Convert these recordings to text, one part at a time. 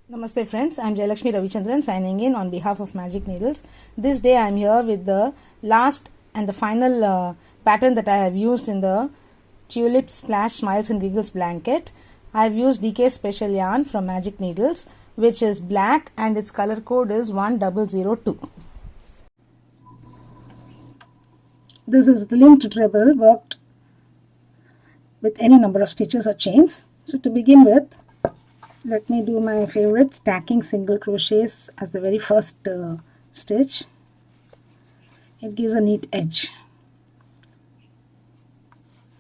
Namaste friends, I am Jayalakshmi Ravichandran signing in on behalf of Magic Needles. This day I am here with the last and the final pattern that I have used in the Tulip Splash Smiles and Giggles blanket. I have used DK Special Yarn from Magic Needles, which is black and its color code is 1002. This is the linked treble worked with any number of stitches or chains. So to begin with, let me do my favorite stacking single crochets as the very first stitch. It gives a neat edge.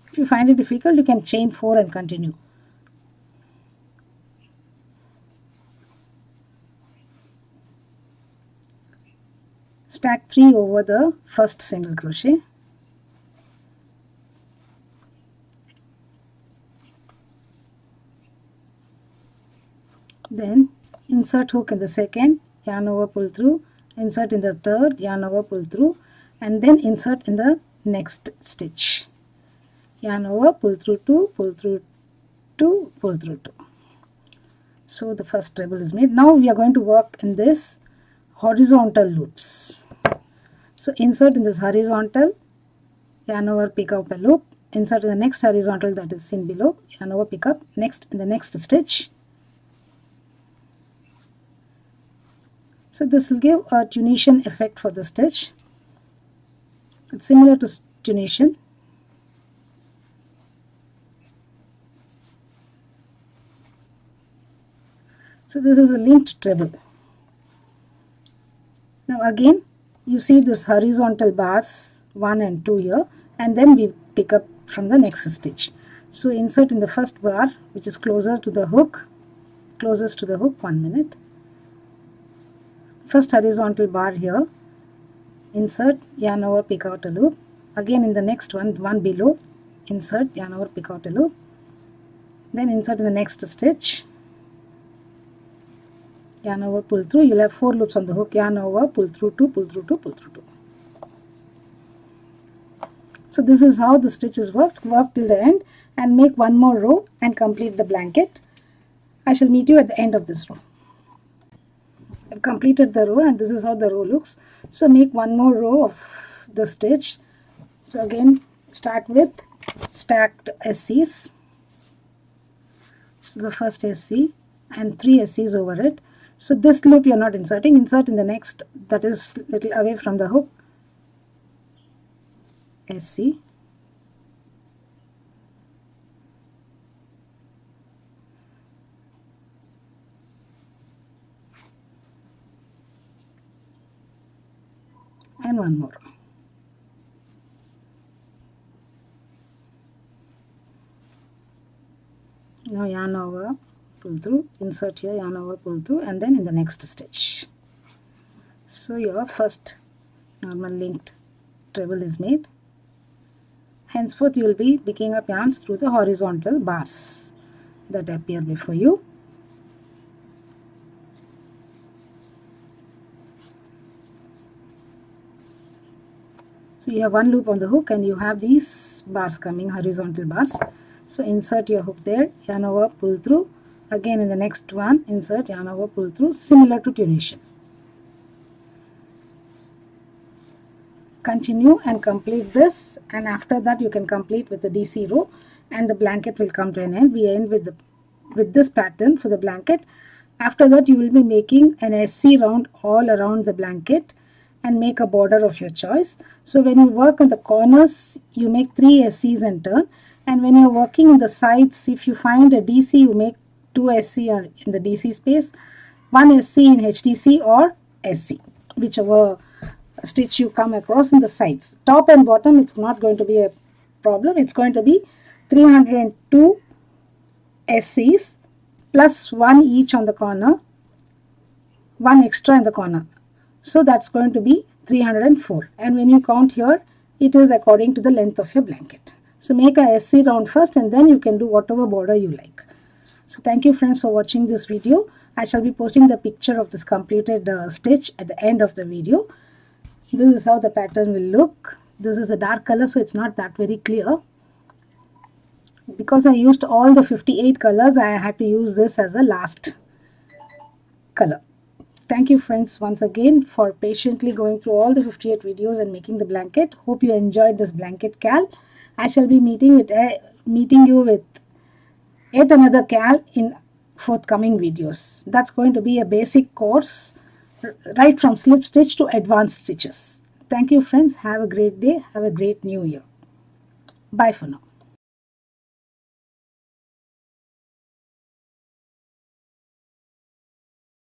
If you find it difficult, you can chain 4 and continue. Stack 3 over the first single crochet. Then insert hook in the second, yarn over, pull through, insert in the third, yarn over, pull through, and then insert in the next stitch. Yarn over, pull through 2, pull through 2, pull through 2. So the first treble is made. Now we are going to work in this horizontal loops. So insert in this horizontal, yarn over, pick up a loop, insert in the next horizontal that is seen below, yarn over, pick up, next in the next stitch. So this will give a tunation effect for the stitch. It's similar to tunation. So this is a linked treble. Now again, you see this horizontal bars 1 and 2 here, and then we pick up from the next stitch. So insert in the first bar, which is closer to the hook, closest to the hook, 1 minute. First horizontal bar here, insert, yarn over, pick out a loop. Again in the next one below, insert, yarn over, pick out a loop. Then insert in the next stitch, yarn over, pull through. You'll have 4 loops on the hook, yarn over, pull through 2, pull through 2, pull through 2. So this is how the stitch is worked. Work till the end and make one more row and complete the blanket. I shall meet you at the end of this row. I've completed the row and this is how the row looks. So make one more row of the stitch. So again start with stacked SCs. So the first SC and 3 SCs over it. So this loop you are not inserting. Insert in the next, that is little away from the hook, SC. And one more. Now yarn over, pull through, insert here, yarn over, pull through, and then in the next stitch. So your first normal linked treble is made. Henceforth you will be picking up yarns through the horizontal bars that appear before you. So you have one loop on the hook and you have these bars coming, horizontal bars. So insert your hook there, yarn over, pull through. Again in the next one, insert, yarn over, pull through, similar to tunation. Continue and complete this, and after that you can complete with the DC row and the blanket will come to an end. We end with this pattern for the blanket. After that you will be making an SC round all around the blanket and make a border of your choice. So when you work on the corners, you make 3 SCs and turn, and when you're working in the sides, if you find a DC, you make 2 SC in the DC space, 1 SC in HDC or SC, whichever stitch you come across in the sides. Top and bottom, it's not going to be a problem. It's going to be 302 SCs plus 1 each on the corner, 1 extra in the corner. So that's going to be 304, and when you count here, it is according to the length of your blanket. So make a SC round first and then you can do whatever border you like. So thank you friends for watching this video. I shall be posting the picture of this completed stitch at the end of the video. This is how the pattern will look. This is a dark color, so it's not that very clear. Because I used all the 58 colors, I had to use this as a last color. Thank you friends once again for patiently going through all the 58 videos and making the blanket. Hope you enjoyed this blanket cal. I shall be meeting you with yet another cal in forthcoming videos. That's going to be a basic course right from slip stitch to advanced stitches. Thank you friends. Have a great day. Have a great new year. Bye for now.